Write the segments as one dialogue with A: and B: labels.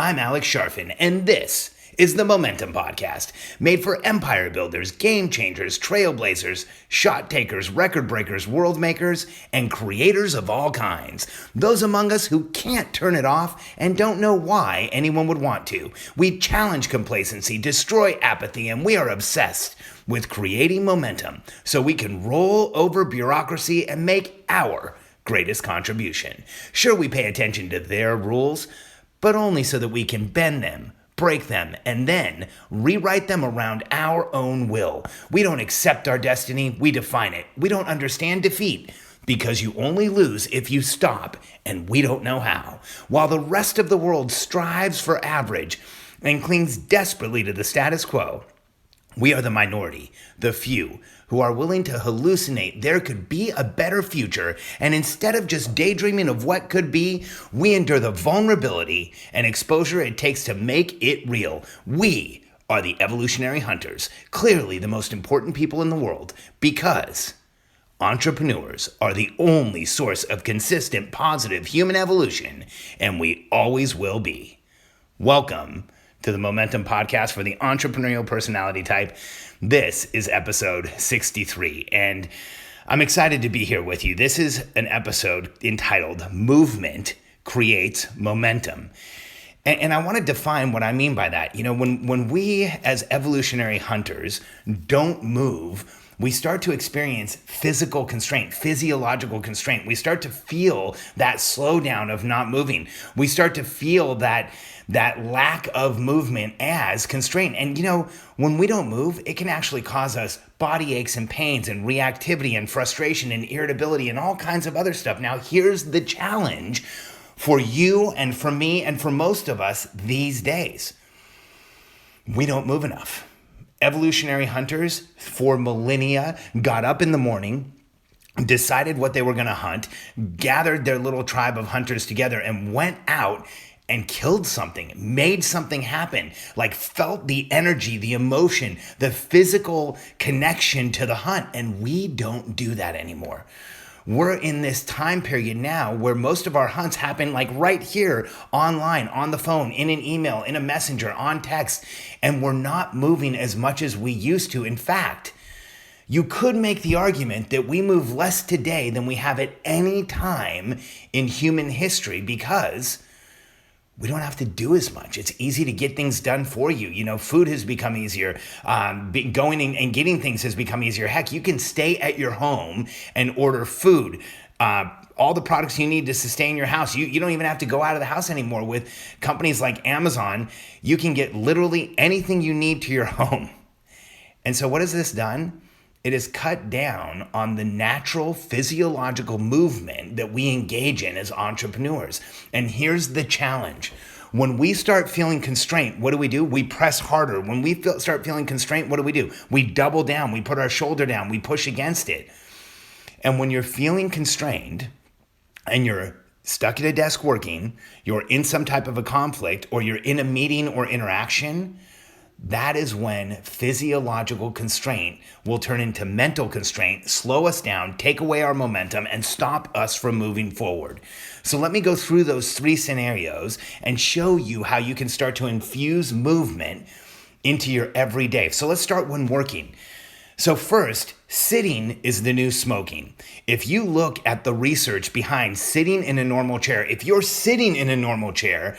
A: I'm Alex Sharfin, and this is the Momentum Podcast, made for empire builders, game changers, trailblazers, shot takers, record breakers, world makers, and creators of all kinds. Those among us who can't turn it off and don't know why anyone would want to. We challenge complacency, destroy apathy, and we are obsessed with creating momentum so we can roll over bureaucracy and make our greatest contribution. Sure, we pay attention to their rules, but only so that we can bend them, break them, and then rewrite them around our own will. We don't accept our destiny, we define it. We don't understand defeat because you only lose if you stop, and we don't know how. While the rest of the world strives for average and clings desperately to the status quo, we are the minority, the few, who are willing to hallucinate there could be a better future, and instead of just daydreaming of what could be, we endure the vulnerability and exposure it takes to make it real. We are the Evolutionary Hunters, clearly the most important people in the world, because entrepreneurs are the only source of consistent, positive human evolution, and we always will be. Welcome to the Momentum Podcast for the entrepreneurial personality type. This is episode 63, and I'm excited to be here with you. This is an episode entitled Movement Creates Momentum. And I want to define what I mean by that. You know, when we as evolutionary hunters don't move, we start to experience physical constraint, physiological constraint. We start to feel that slowdown of not moving. We start to feel that lack of movement as constraint. And you know, when we don't move, it can actually cause us body aches and pains and reactivity and frustration and irritability and all kinds of other stuff. Now, here's the challenge for you and for me and for most of us these days. We don't move enough. Evolutionary hunters for millennia got up in the morning, decided what they were going to hunt, gathered their little tribe of hunters together and went out and killed something, made something happen, like felt the energy, the emotion, the physical connection to the hunt. And we don't do that anymore. We're in this time period now where most of our hunts happen like right here, online, on the phone, in an email, in a messenger, on text, and we're not moving as much as we used to. In fact, you could make the argument that we move less today than we have at any time in human history because we don't have to do as much. It's easy to get things done for you. You know, food has become easier. Going and getting things has become easier. Heck, you can stay at your home and order food. All the products you need to sustain your house. You don't even have to go out of the house anymore. With companies like Amazon, you can get literally anything you need to your home. And so what has this done? It has cut down on the natural physiological movement that we engage in as entrepreneurs. And here's the challenge. When we start feeling constraint, what do? We press harder. When we start feeling constraint, what do? We double down. We put our shoulder down. We push against it. And when you're feeling constrained and you're stuck at a desk working, you're in some type of a conflict, or you're in a meeting or interaction, that is when physiological constraint will turn into mental constraint, slow us down, take away our momentum, and stop us from moving forward. So let me go through those three scenarios and show you how you can start to infuse movement into your everyday. So let's start when working. So first, sitting is the new smoking. If you look at the research behind sitting in a normal chair, if you're sitting in a normal chair,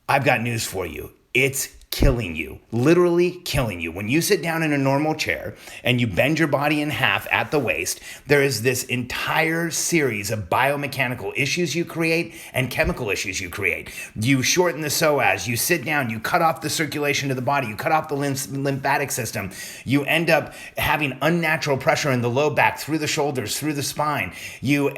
A: I've got news for you. It's killing you, literally killing you. When you sit down in a normal chair and you bend your body in half at the waist, there is this entire series of biomechanical issues you create and chemical issues you create. You shorten the psoas, you sit down, you cut off the circulation to the body, you cut off the lymphatic system, you end up having unnatural pressure in the low back, through the shoulders, through the spine. You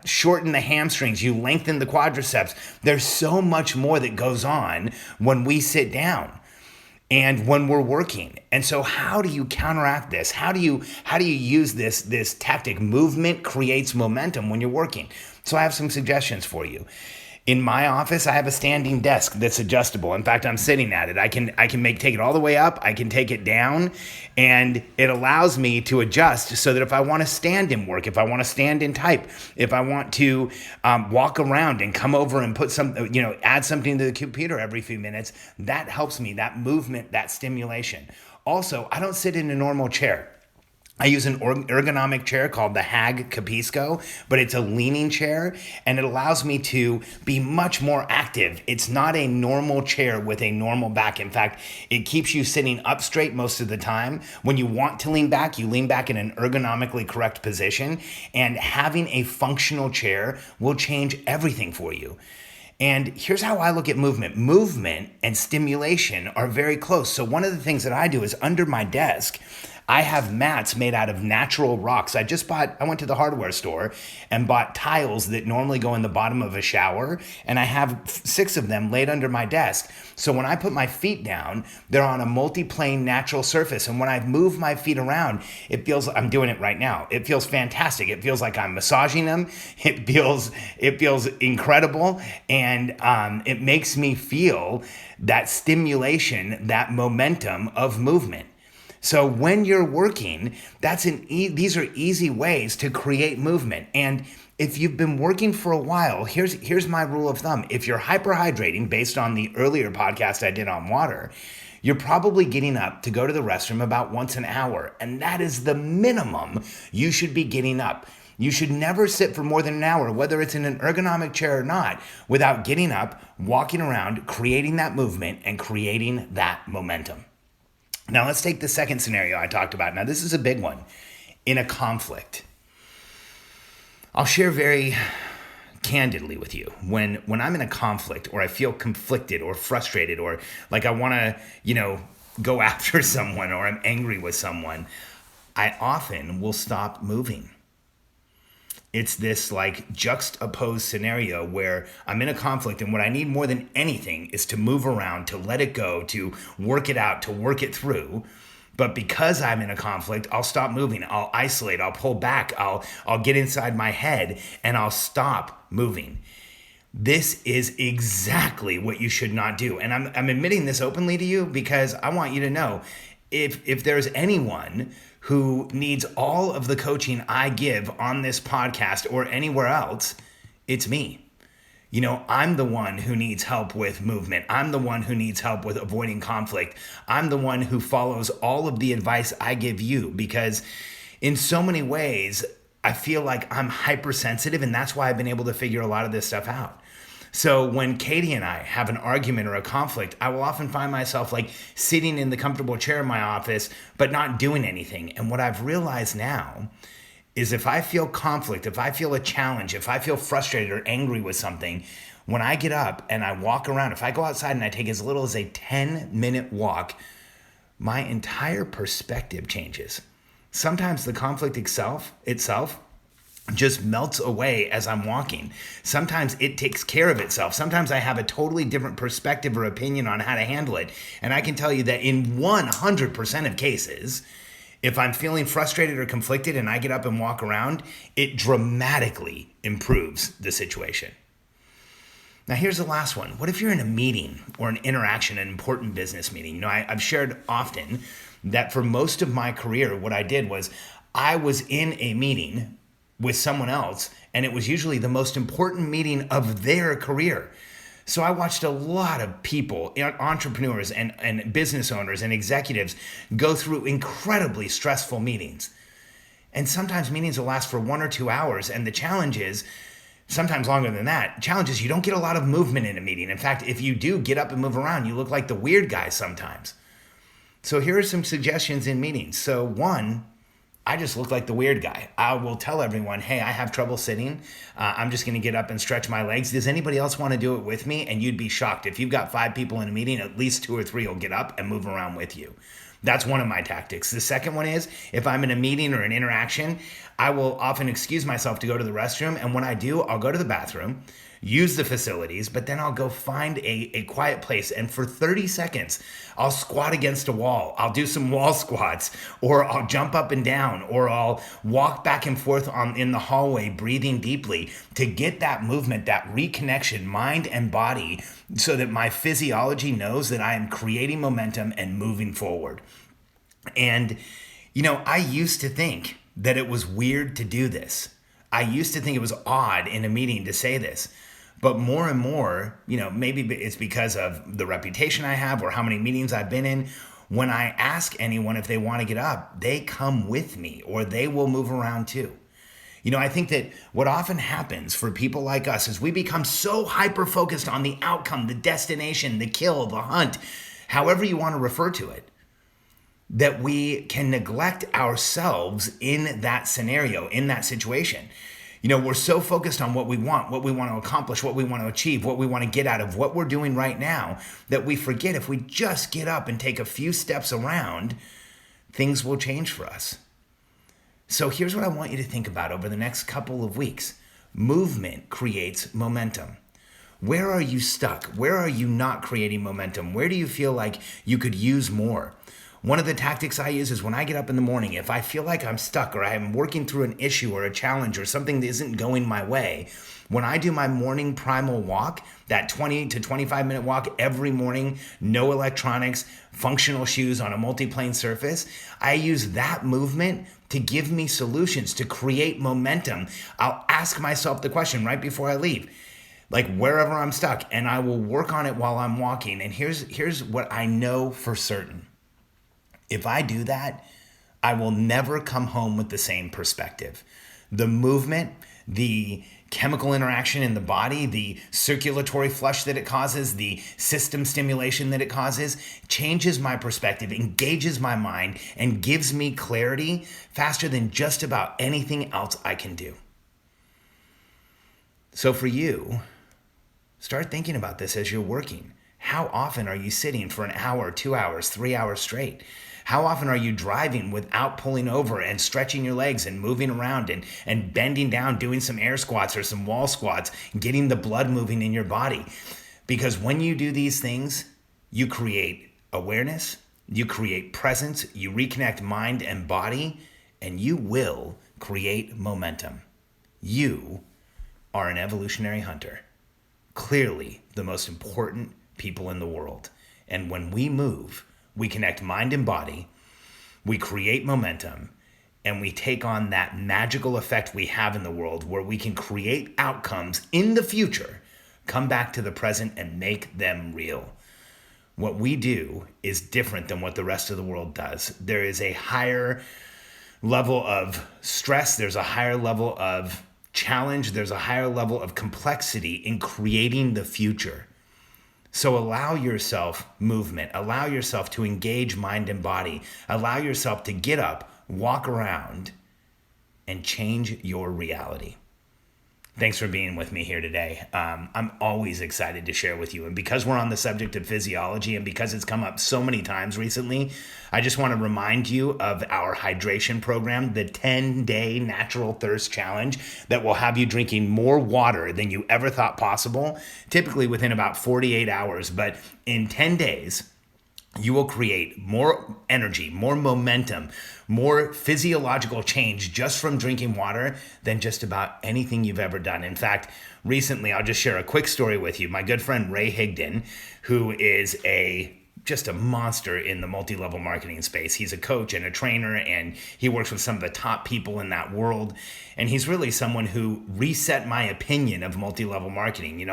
A: shorten the hamstrings, you lengthen the quadriceps. There's so much more that goes on when we sit down and when we're working. And so how do you counteract this? How do you use this tactic? Movement creates momentum when you're working. So I have some suggestions for you. In my office, I have a standing desk that's adjustable. In fact, I'm sitting at it. I can take it all the way up. I can take it down, and it allows me to adjust so that if I want to stand and work, if I want to stand and type, if I want to walk around and come over and put add something to the computer every few minutes, that helps me. That movement, that stimulation. Also, I don't sit in a normal chair. I use an ergonomic chair called the Hag Capisco, but it's a leaning chair, and it allows me to be much more active. It's not a normal chair with a normal back. In fact, it keeps you sitting up straight most of the time. When you want to lean back, you lean back in an ergonomically correct position, and having a functional chair will change everything for you. And here's how I look at movement. Movement and stimulation are very close. So one of the things that I do is under my desk, I have mats made out of natural rocks. I went to the hardware store and bought tiles that normally go in the bottom of a shower, and I have 6 of them laid under my desk. So when I put my feet down, they're on a multi-plane natural surface, and when I move my feet around, I'm doing it right now. It feels fantastic. It feels like I'm massaging them. It feels incredible, and it makes me feel that stimulation, that momentum of movement. So when you're working, these are easy ways to create movement. And if you've been working for a while, here's my rule of thumb. If you're hyperhydrating, based on the earlier podcast I did on water, you're probably getting up to go to the restroom about once an hour. And that is the minimum you should be getting up. You should never sit for more than an hour, whether it's in an ergonomic chair or not, without getting up, walking around, creating that movement, and creating that momentum. Now, let's take the second scenario I talked about. Now, this is a big one. In a conflict. I'll share very candidly with you. When I'm in a conflict, or I feel conflicted or frustrated, or like I want to, go after someone, or I'm angry with someone, I often will stop moving. It's this like juxtaposed scenario where I'm in a conflict, and what I need more than anything is to move around, to let it go, to work it out, to work it through. But because I'm in a conflict, I'll stop moving. I'll isolate. I'll pull back. I'll get inside my head, and I'll stop moving. This is exactly what you should not do. And I'm admitting this openly to you because I want you to know, if there's anyone who needs all of the coaching I give on this podcast or anywhere else, it's me. I'm the one who needs help with movement. I'm the one who needs help with avoiding conflict. I'm the one who follows all of the advice I give you, because in so many ways, I feel like I'm hypersensitive, and that's why I've been able to figure a lot of this stuff out. So when Katie and I have an argument or a conflict, I will often find myself like sitting in the comfortable chair in my office, but not doing anything. And what I've realized now is if I feel conflict, if I feel a challenge, if I feel frustrated or angry with something, when I get up and I walk around, if I go outside and I take as little as a 10-minute walk, my entire perspective changes. Sometimes the conflict itself just melts away as I'm walking. Sometimes it takes care of itself. Sometimes I have a totally different perspective or opinion on how to handle it. And I can tell you that in 100% of cases, if I'm feeling frustrated or conflicted and I get up and walk around, it dramatically improves the situation. Now, here's the last one. What if you're in a meeting or an interaction, an important business meeting? I've shared often that for most of my career, what I did was I was in a meeting with someone else, and it was usually the most important meeting of their career. So I watched a lot of people, entrepreneurs and business owners and executives go through incredibly stressful meetings. And sometimes meetings will last for 1 or 2 hours, and the challenge is, sometimes longer than that, the challenge is you don't get a lot of movement in a meeting. In fact, if you do get up and move around, you look like the weird guy sometimes. So here are some suggestions in meetings. So one, I just look like the weird guy. I will tell everyone, hey, I have trouble sitting. I'm just going to get up and stretch my legs. Does anybody else want to do it with me? And you'd be shocked. If you've got 5 people in a meeting, at least 2 or 3 will get up and move around with you. That's one of my tactics. The second one is, if I'm in a meeting or an interaction, I will often excuse myself to go to the restroom. And when I do, I'll go to the bathroom, use the facilities, but then I'll go find a quiet place. And for 30 seconds, I'll squat against a wall. I'll do some wall squats, or I'll jump up and down, or I'll walk back and forth in the hallway, breathing deeply to get that movement, that reconnection, mind and body, so that my physiology knows that I am creating momentum and moving forward. And, I used to think that it was weird to do this. I used to think it was odd in a meeting to say this. But more and more, maybe it's because of the reputation I have or how many meetings I've been in. When I ask anyone if they want to get up, they come with me or they will move around too. I think that what often happens for people like us is we become so hyper-focused on the outcome, the destination, the kill, the hunt, however you want to refer to it, that we can neglect ourselves in that scenario, in that situation. We're so focused on what we want to accomplish, what we want to achieve, what we want to get out of what we're doing right now, that we forget if we just get up and take a few steps around, things will change for us. So here's what I want you to think about over the next couple of weeks. Movement creates momentum. Where are you stuck? Where are you not creating momentum? Where do you feel like you could use more? One of the tactics I use is when I get up in the morning, if I feel like I'm stuck or I'm working through an issue or a challenge or something that isn't going my way, when I do my morning primal walk, that 20 to 25 minute walk every morning, no electronics, functional shoes on a multi-plane surface, I use that movement to give me solutions, to create momentum. I'll ask myself the question right before I leave, like wherever I'm stuck, and I will work on it while I'm walking. And here's what I know for certain. If I do that, I will never come home with the same perspective. The movement, the chemical interaction in the body, the circulatory flush that it causes, the system stimulation that it causes, changes my perspective, engages my mind, and gives me clarity faster than just about anything else I can do. So for you, start thinking about this as you're working. How often are you sitting for an hour, 2 hours, 3 hours straight? How often are you driving without pulling over and stretching your legs and moving around and bending down, doing some air squats or some wall squats, getting the blood moving in your body? Because when you do these things, you create awareness, you create presence, you reconnect mind and body, and you will create momentum. You are an evolutionary hunter. Clearly the most important people in the world. And when we move, we connect mind and body, we create momentum, and we take on that magical effect we have in the world where we can create outcomes in the future, come back to the present and make them real. What we do is different than what the rest of the world does. There is a higher level of stress, there's a higher level of challenge, there's a higher level of complexity in creating the future. So allow yourself movement, allow yourself to engage mind and body, allow yourself to get up, walk around, and change your reality. Thanks for being with me here today. I'm always excited to share with you. And because we're on the subject of physiology and because it's come up so many times recently, I just want to remind you of our hydration program, the 10-day Natural Thirst Challenge that will have you drinking more water than you ever thought possible, typically within about 48 hours. But in 10 days, you will create more energy, more momentum, more physiological change just from drinking water than just about anything you've ever done. In fact, recently, I'll just share a quick story with you. My good friend Ray Higdon, who is just a monster in the multi-level marketing space. He's a coach and a trainer, and he works with some of the top people in that world. And he's really someone who reset my opinion of multi-level marketing.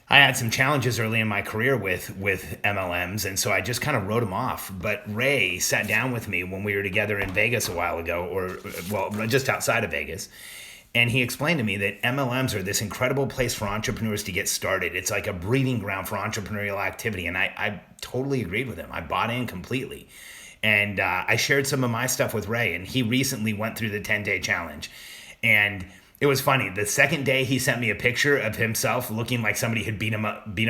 A: I had some challenges early in my career with MLMs, and so I just kind of wrote them off. But Ray sat down with me when we were together in Vegas a while ago, just outside of Vegas, and he explained to me that MLMs are this incredible place for entrepreneurs to get started. It's like a breeding ground for entrepreneurial activity, and I totally agreed with him. I bought in completely. And I shared some of my stuff with Ray, and he recently went through the 10-day challenge. And it was funny. The second day, he sent me a picture of himself looking like somebody had beat him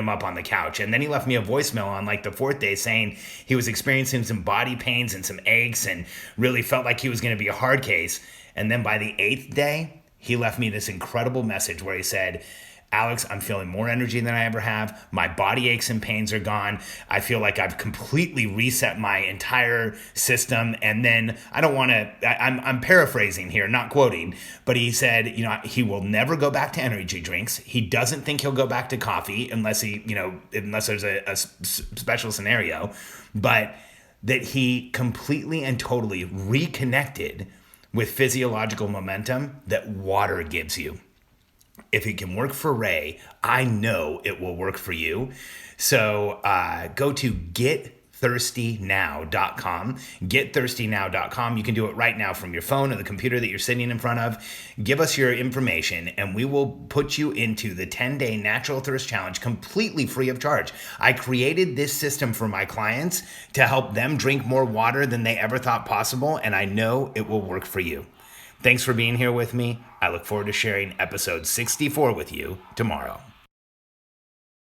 A: up on the couch. And then he left me a voicemail on like the fourth day saying he was experiencing some body pains and some aches and really felt like he was going to be a hard case. And then by the 8th day, he left me this incredible message where he said, Alex, I'm feeling more energy than I ever have. My body aches and pains are gone. I feel like I've completely reset my entire system. And then I don't want to, I'm paraphrasing here, not quoting, but he said, he will never go back to energy drinks. He doesn't think he'll go back to coffee unless unless there's a special scenario, but that he completely and totally reconnected with physiological momentum that water gives you. If it can work for Ray, I know it will work for you. So go to getthirstynow.com. Getthirstynow.com. You can do it right now from your phone or the computer that you're sitting in front of. Give us your information and we will put you into the 10-day Natural Thirst Challenge completely free of charge. I created this system for my clients to help them drink more water than they ever thought possible, and I know it will work for you. Thanks for being here with me. I look forward to sharing episode 64 with you tomorrow.